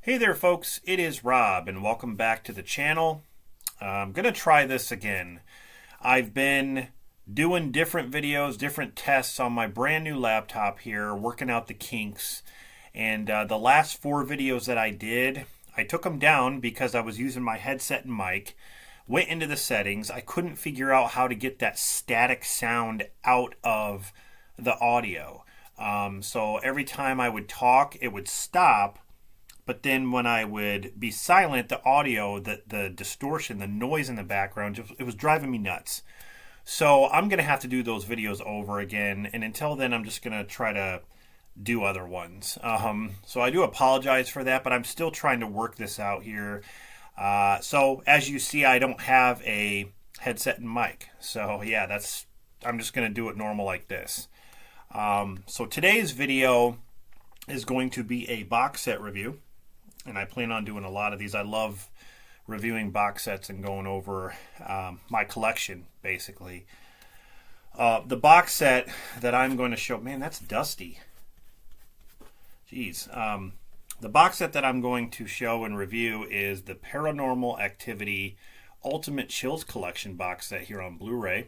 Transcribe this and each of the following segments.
Hey there folks, it is Rob and welcome back to the channel. I'm going to try this again. I've been doing different videos, different tests on my brand new laptop here, working out the kinks. And the last 4 videos that I did, I took them down because I was using my headset and mic. Went into the settings. I couldn't figure out how to get that static sound out of the audio. So every time I would talk, it would stop. But then when I would be silent, the audio, the distortion, the noise in the background, it was driving me nuts. So I'm going to have to do those videos over again. And until then, I'm just going to try to do other ones. So I do apologize for that, but I'm still trying to work this out here. So as you see, I don't have a headset and mic. So yeah, I'm just going to do it normal like this. So today's video is going to be a box set review. And I plan on doing a lot of these. I love reviewing box sets and going over my collection, basically. The box set that I'm going to show... Man, that's dusty. Jeez. The box set that I'm going to show and review is the Paranormal Activity Ultimate Chills Collection box set here on Blu-ray.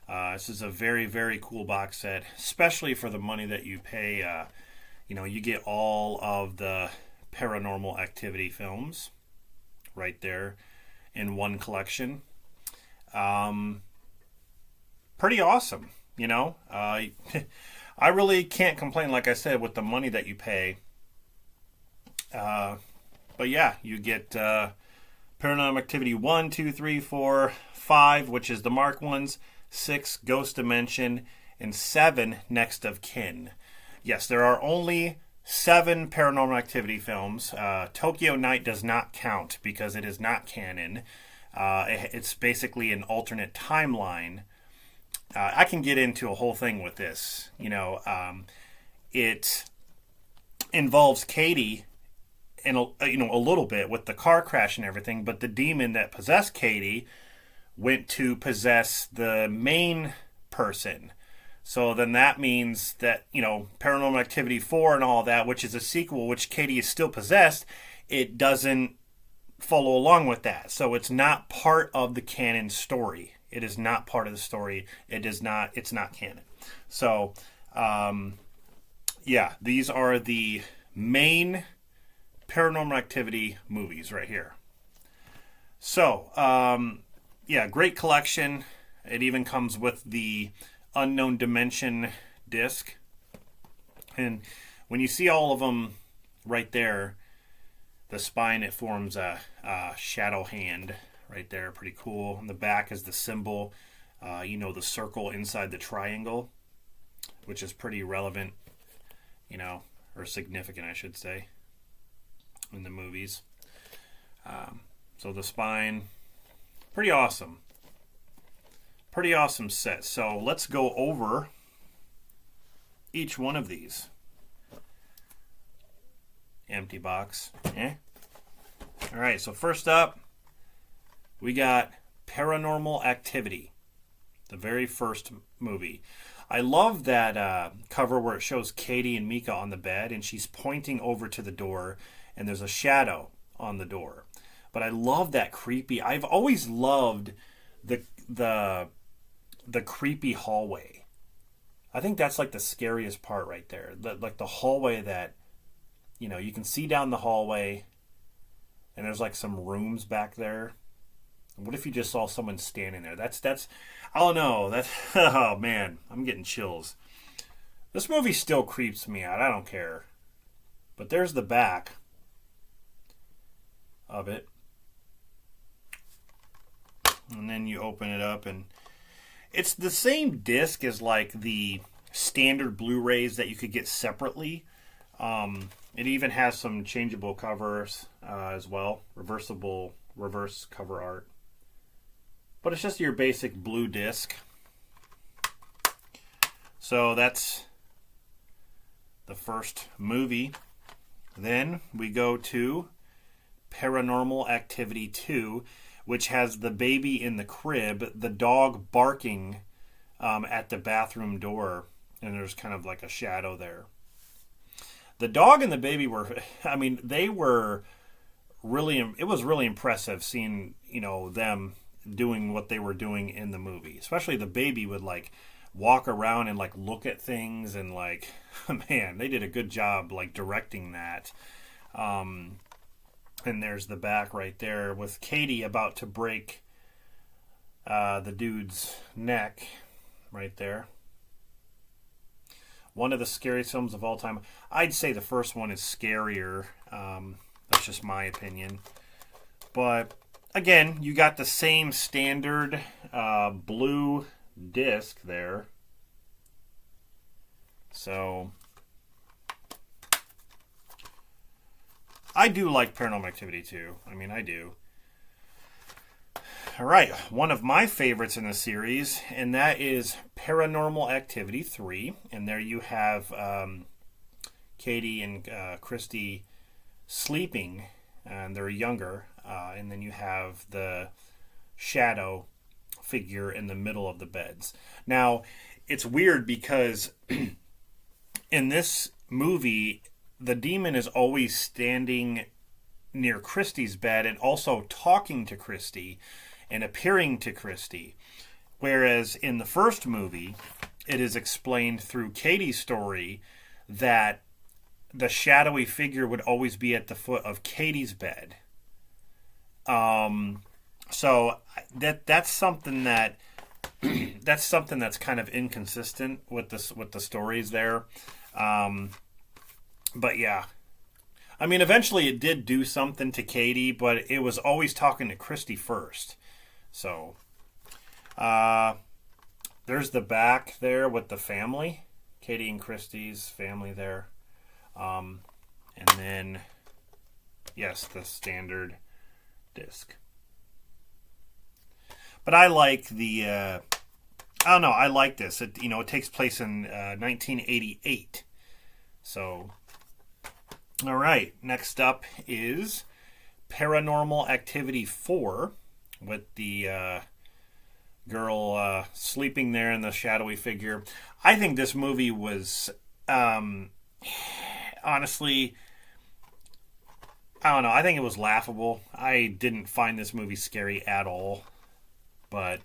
This is a very, very cool box set, especially for the money that you pay. You get all of the Paranormal Activity films right there in one collection. Pretty awesome, I really can't complain, like I said, with the money that you pay. But yeah, you get Paranormal Activity 1, 2, 3, 4, 5, which is the Mark ones, 6, Ghost Dimension, and 7, Next of Kin. Yes, there are only 7 Paranormal Activity films. Tokyo Night does not count because it is not canon. It's basically an alternate timeline. I can get into a whole thing with this. It involves Katie in a little bit with the car crash and everything, but the demon that possessed Katie went to possess the main person. So then that means that, Paranormal Activity 4 and all that, which is a sequel, which Katie is still possessed, it doesn't follow along with that. So it's not part of the canon story. It is not part of the story. It's not canon. So, yeah, these are the main Paranormal Activity movies right here. So, yeah, great collection. It even comes with the Unknown Dimension disc. And when you see all of them right there, the spine, it forms a shadow hand right there. Pretty cool. On the back is the symbol, the circle inside the triangle, which is pretty relevant, or significant, I should say, in the movies. So the spine, pretty awesome. Pretty awesome set. So let's go over each one of these. Empty box. All right, so first up, we got Paranormal Activity, the very first movie. I love that cover where it shows Katie and Mika on the bed, and she's pointing over to the door, and there's a shadow on the door. But I love that creepy... I've always loved the creepy hallway. I think that's like the scariest part right there. Like the hallway that, you can see down the hallway and there's like some rooms back there. What if you just saw someone standing there? That's I don't know. Oh man, I'm getting chills. This movie still creeps me out. I don't care. But there's the back of it. And then you open it up and it's the same disc as like the standard Blu-rays that you could get separately. It even has some changeable covers as well. Reverse cover art. But it's just your basic blue disc. So that's the first movie. Then we go to Paranormal Activity 2, which has the baby in the crib, the dog barking at the bathroom door, and there's kind of like a shadow there. The dog and the baby were, I mean, they were really, it was really impressive seeing, them doing what they were doing in the movie. Especially the baby would like walk around and like look at things and like, man, they did a good job like directing that. And there's the back right there with Katie about to break the dude's neck right there. One of the scariest films of all time. I'd say the first one is scarier. That's just my opinion. But again, you got the same standard blue disc there. So I do like Paranormal Activity 2. I mean, I do. All right, one of my favorites in the series, and that is Paranormal Activity 3. And there you have Katie and Christy sleeping, and they're younger. And then you have the shadow figure in the middle of the beds. Now, it's weird because in this movie, the demon is always standing near Christy's bed and also talking to Christy and appearing to Christy. Whereas in the first movie, it is explained through Katie's story that the shadowy figure would always be at the foot of Katie's bed. So that's something that that's kind of inconsistent with the stories there. But yeah. I mean, eventually it did do something to Katie, but it was always talking to Christy first. So, there's the back there with the family. Katie and Christy's family there. And then, yes, the standard disc. But I like I don't know, I like this. It takes place in 1988. So, all right, next up is Paranormal Activity 4 with the girl sleeping there in the shadowy figure. I think this movie was, honestly, I don't know, I think it was laughable. I didn't find this movie scary at all, but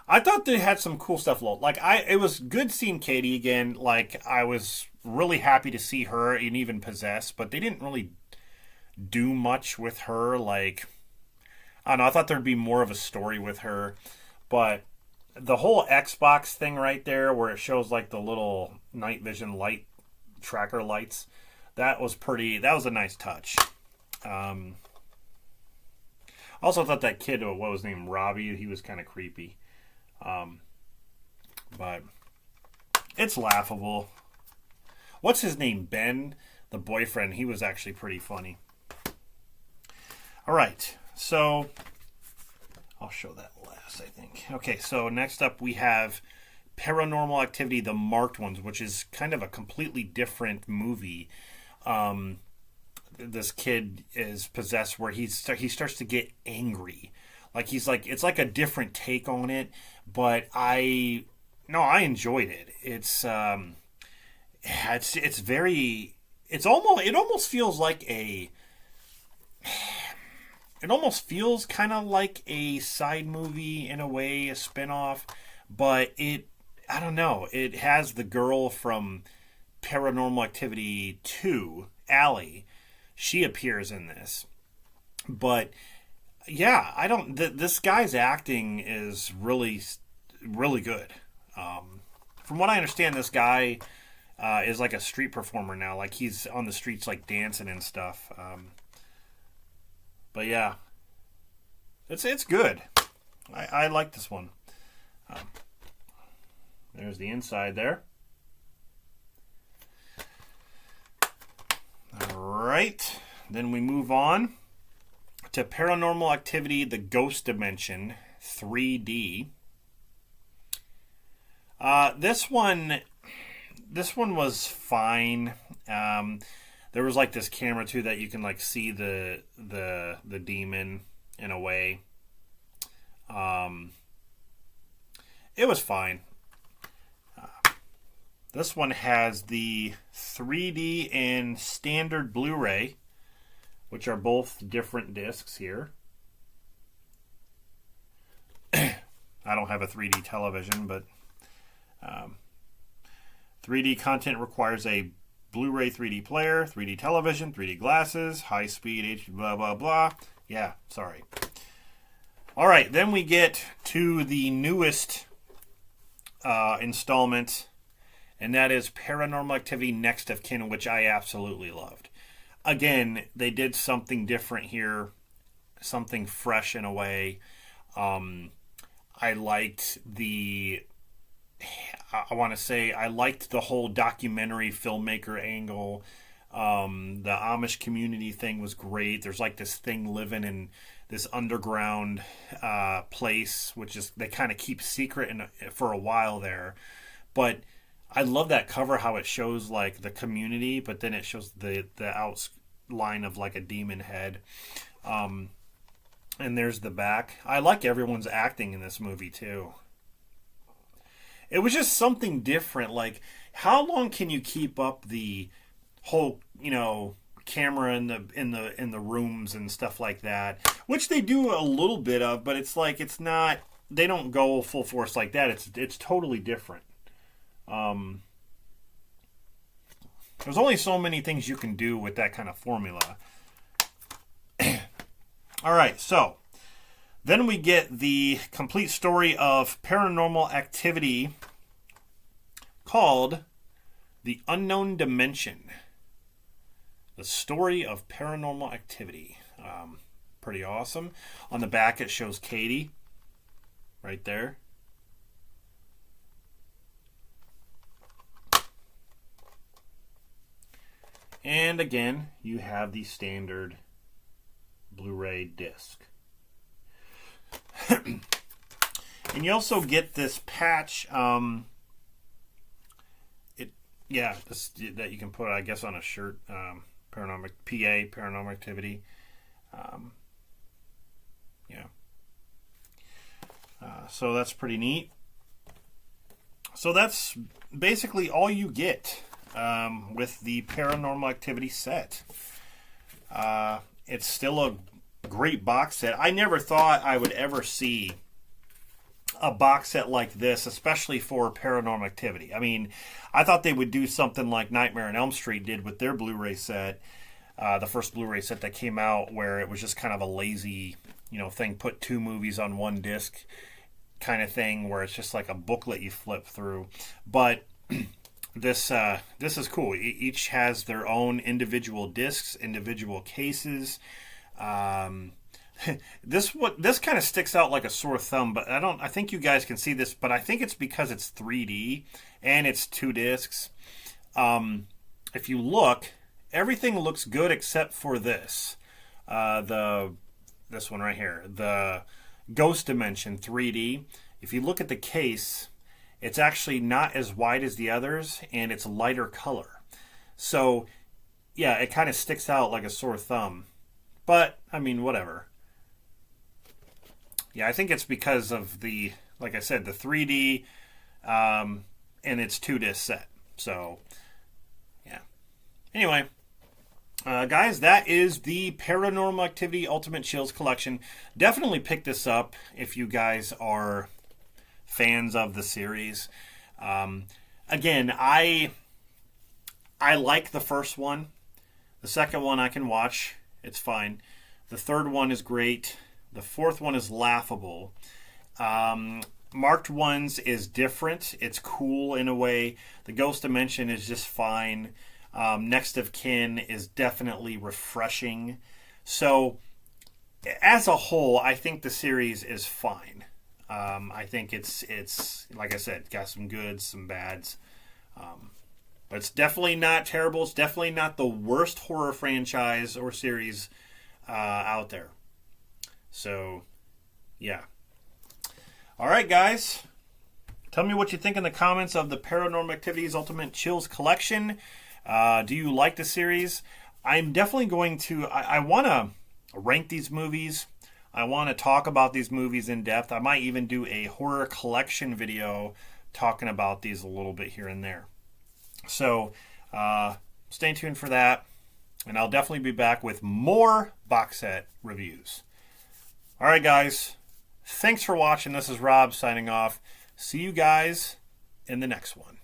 I thought they had some cool stuff. Like, it was good seeing Katie again. Like, I was really happy to see her and even Possessed, but they didn't really do much with her. Like, I don't know, I thought there'd be more of a story with her, but the whole Xbox thing right there where it shows like the little night vision light tracker lights, that was a nice touch. Also thought that kid, what was his name, Robbie, he was kind of creepy. But it's laughable. What's his name? Ben, the boyfriend, he was actually pretty funny. All right, so I'll show that last, I think. Okay, so next up we have Paranormal Activity, the marked ones, which is kind of a completely different movie. This kid is possessed where he starts to get angry. Like it's like a different take on it, but I enjoyed it. It almost feels like it almost feels kind of like a side movie in a way, a spin-off, but I don't know, it has the girl from Paranormal Activity 2, Allie. She appears in this. But yeah, this guy's acting is really, really good. From what I understand, this guy is like a street performer now. Like, he's on the streets, like, dancing and stuff. But yeah, it's good. I like this one. There's the inside there. All right, then we move on to Paranormal Activity, The Ghost Dimension 3D. This one was fine. There was like this camera too that you can like see the demon in a way. It was fine. This one has the 3D and standard Blu-ray, which are both different discs here. I don't have a 3D television, but 3D content requires a Blu-ray 3D player, 3D television, 3D glasses, high-speed HD, blah, blah, blah. Yeah, sorry. All right, then we get to the newest installment, and that is Paranormal Activity Next of Kin, which I absolutely loved. Again, they did something different here, something fresh in a way. I liked I liked the whole documentary filmmaker angle. The Amish community thing was great. There's like this thing living in this underground place, which is they kind of keep secret for a while there. But I love that cover, how it shows like the community, but then it shows the outline of like a demon head. And there's the back. I like everyone's acting in this movie too. It was just something different. Like, how long can you keep up the whole, camera in the rooms and stuff like that? Which they do a little bit of, but it's like it's not. They don't go full force like that. It's totally different. There's only so many things you can do with that kind of formula. All right, so then we get the complete story of Paranormal Activity called The Unknown Dimension. The story of Paranormal Activity. Pretty awesome. On the back it shows Katie right there. And again, you have the standard Blu-ray disc. And you also get this patch, that you can put, I guess, on a shirt. Paranormal Activity. So that's pretty neat. So that's basically all you get with the Paranormal Activity set. It's still a great box set. I never thought I would ever see a box set like this, especially for Paranormal Activity. I mean, I thought they would do something like Nightmare on Elm Street did with their Blu-ray set, the first Blu-ray set that came out, where it was just kind of a lazy, thing, put two movies on one disc kind of thing, where it's just like a booklet you flip through. But this is cool. Each has their own individual discs, individual cases. This kind of sticks out like a sore thumb, but I think you guys can see this, but I think it's because it's 3D and it's two discs. If you look, everything looks good except for this. This one right here, the Ghost Dimension 3D. If you look at the case, it's actually not as wide as the others, and it's lighter color. So, yeah, it kind of sticks out like a sore thumb. But, I mean, whatever. Yeah, I think it's because of like I said, the 3D and its 2-disc set. So, yeah. Anyway, guys, that is the Paranormal Activity Ultimate Chills Collection. Definitely pick this up if you guys are fans of the series. Again, I like the first one. The second one I can watch. It's fine. The third one is great. The fourth one is laughable. Marked Ones is different. It's cool in a way. The Ghost Dimension is just fine. Next of Kin is definitely refreshing. So, as a whole, I think the series is fine. I think it's like I said, got some goods, some bads. But it's definitely not terrible. It's definitely not the worst horror franchise or series out there. So, yeah. All right, guys. Tell me what you think in the comments of the Paranormal Activities Ultimate Chills Collection. Do you like the series? I'm definitely going to... I want to rank these movies. I want to talk about these movies in depth. I might even do a horror collection video talking about these a little bit here and there. So stay tuned for that. And I'll definitely be back with more box set reviews. All right, guys. Thanks for watching. This is Rob signing off. See you guys in the next one.